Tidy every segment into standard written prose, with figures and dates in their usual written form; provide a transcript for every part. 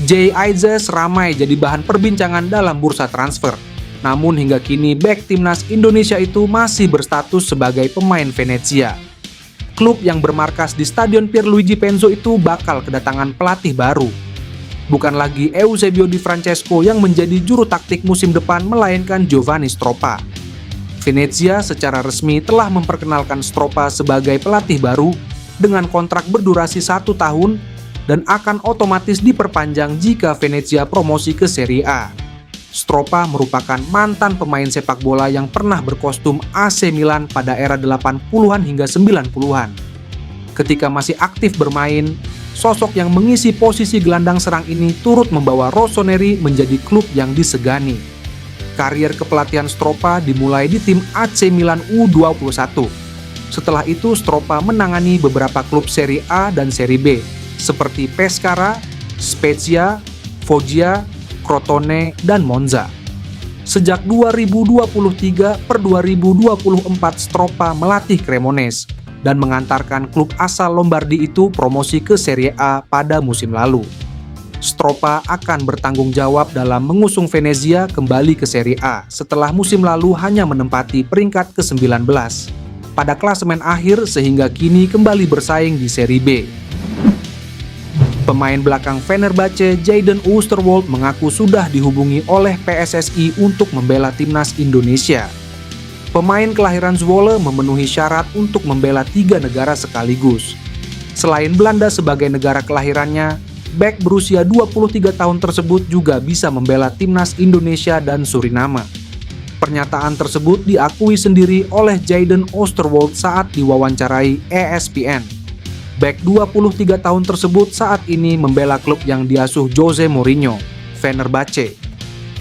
Jay Itzes ramai jadi bahan perbincangan dalam bursa transfer. Namun hingga kini bek timnas Indonesia itu masih berstatus sebagai pemain Venezia. Klub yang bermarkas di Stadion Pierluigi Penzo itu bakal kedatangan pelatih baru. Bukan lagi Eusebio Di Francesco yang menjadi juru taktik musim depan, melainkan Giovanni Stroppa. Venezia secara resmi telah memperkenalkan Stroppa sebagai pelatih baru dengan kontrak berdurasi 1 tahun dan akan otomatis diperpanjang jika Venezia promosi ke Serie A. Stroppa merupakan mantan pemain sepak bola yang pernah berkostum AC Milan pada era 80-an hingga 90-an. Ketika masih aktif bermain, sosok yang mengisi posisi gelandang serang ini turut membawa Rossoneri menjadi klub yang disegani. Karier kepelatihan Stroppa dimulai di tim AC Milan U21. Setelah itu Stroppa menangani beberapa klub Serie A dan Serie B seperti Pescara, Spezia, Foggia, Crotone, dan Monza. Sejak 2023 per 2024 Stroppa melatih Cremonese dan mengantarkan klub asal Lombardi itu promosi ke Serie A pada musim lalu. Stroppa akan bertanggung jawab dalam mengusung Venezia kembali ke Serie A setelah musim lalu hanya menempati peringkat ke-19 pada klasemen akhir sehingga kini kembali bersaing di Serie B. Pemain belakang Fenerbahce Jadon Oosterwolde mengaku sudah dihubungi oleh PSSI untuk membela timnas Indonesia. Pemain kelahiran Zwolle memenuhi syarat untuk membela 3 negara sekaligus. Selain Belanda sebagai negara kelahirannya, bek berusia 23 tahun tersebut juga bisa membela timnas Indonesia dan Suriname. Pernyataan tersebut diakui sendiri oleh Jadon Oosterwolde saat diwawancarai ESPN. Bek 23 tahun tersebut saat ini membela klub yang diasuh Jose Mourinho, Fenerbahce.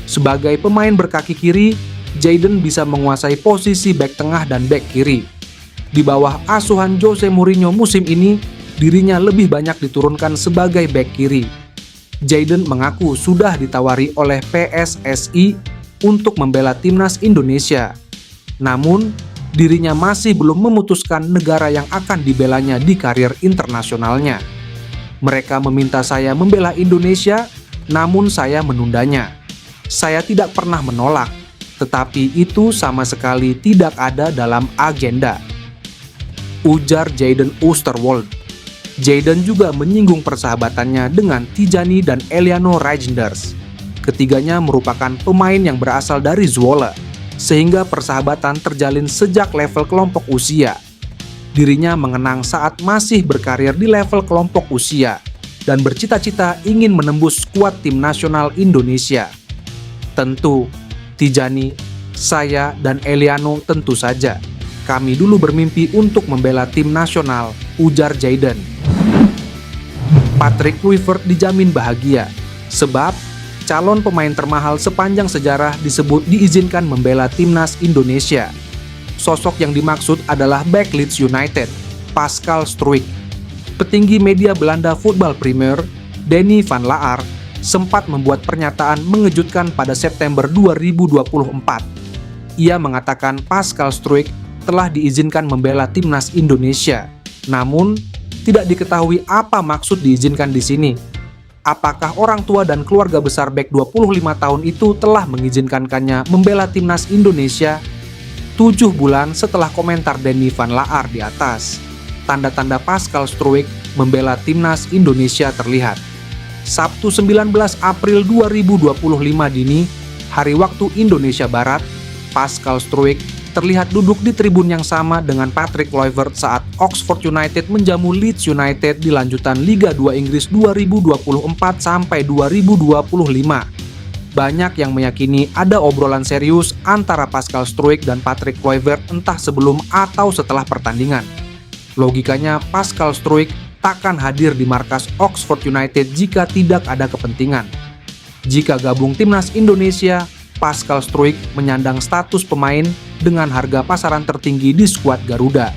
Sebagai pemain berkaki kiri, Jadon bisa menguasai posisi bek tengah dan bek kiri. Di bawah asuhan Jose Mourinho musim ini, dirinya lebih banyak diturunkan sebagai bek kiri. Jadon mengaku sudah ditawari oleh PSSI untuk membela timnas Indonesia. Namun, dirinya masih belum memutuskan negara yang akan dibelanya di karir internasionalnya. Mereka meminta saya membela Indonesia, namun saya menundanya. Saya tidak pernah menolak, tetapi itu sama sekali tidak ada dalam agenda, ujar Jadon Oosterwolde. Jadon juga menyinggung persahabatannya dengan Tijani dan Eliano Reijnders. Ketiganya merupakan pemain yang berasal dari Zwolle, sehingga persahabatan terjalin sejak level kelompok usia. Dirinya mengenang saat masih berkarir di level kelompok usia dan bercita-cita ingin menembus skuad tim nasional Indonesia. Tentu, Tijani, saya, dan Eliano tentu saja. Kami dulu bermimpi untuk membela tim nasional, ujar Jadon. Patrick Kluivert dijamin bahagia, sebab calon pemain termahal sepanjang sejarah disebut diizinkan membela timnas Indonesia. Sosok yang dimaksud adalah bek Leeds United, Pascal Struijk. Petinggi media Belanda Voetbal Premier, Denny van Laar, sempat membuat pernyataan mengejutkan pada September 2024. Ia mengatakan Pascal Struijk telah diizinkan membela timnas Indonesia. Namun, tidak diketahui apa maksud diizinkan di sini. Apakah orang tua dan keluarga besar bek 25 tahun itu telah mengizinkannya membela timnas Indonesia? 7 bulan setelah komentar Denny van Laar di atas, tanda-tanda Pascal Struijk membela timnas Indonesia terlihat. Sabtu 19 April 2025 dini, hari waktu Indonesia Barat, Pascal Struijk terlihat duduk di tribun yang sama dengan Patrick Kluivert saat Oxford United menjamu Leeds United di lanjutan Liga 2 Inggris 2024 sampai 2025. Banyak yang meyakini ada obrolan serius antara Pascal Struijk dan Patrick Kluivert entah sebelum atau setelah pertandingan. Logikanya Pascal Struijk takkan hadir di markas Oxford United jika tidak ada kepentingan. Jika gabung timnas Indonesia, Pascal Struijk menyandang status pemain dengan harga pasaran tertinggi di skuad Garuda.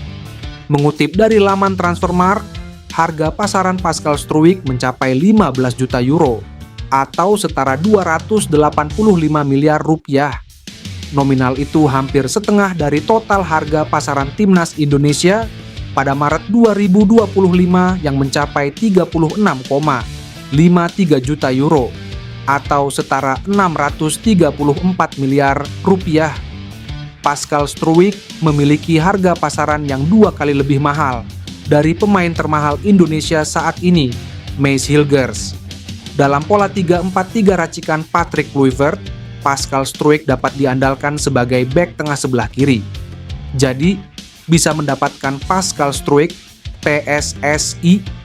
Mengutip dari laman Transfermarkt, harga pasaran Pascal Struijk mencapai 15 juta euro atau setara 285 miliar rupiah. Nominal itu hampir setengah dari total harga pasaran timnas Indonesia pada Maret 2025 yang mencapai 36,5 53 juta euro atau setara 634 miliar rupiah. Pascal Struijk memiliki harga pasaran yang 2 kali lebih mahal dari pemain termahal Indonesia saat ini, Maes Hilgers. Dalam pola 3-4-3 racikan Patrick Kluivert, Pascal Struijk dapat diandalkan sebagai bek tengah sebelah kiri. Jadi, bisa mendapatkan Pascal Struijk, PSSI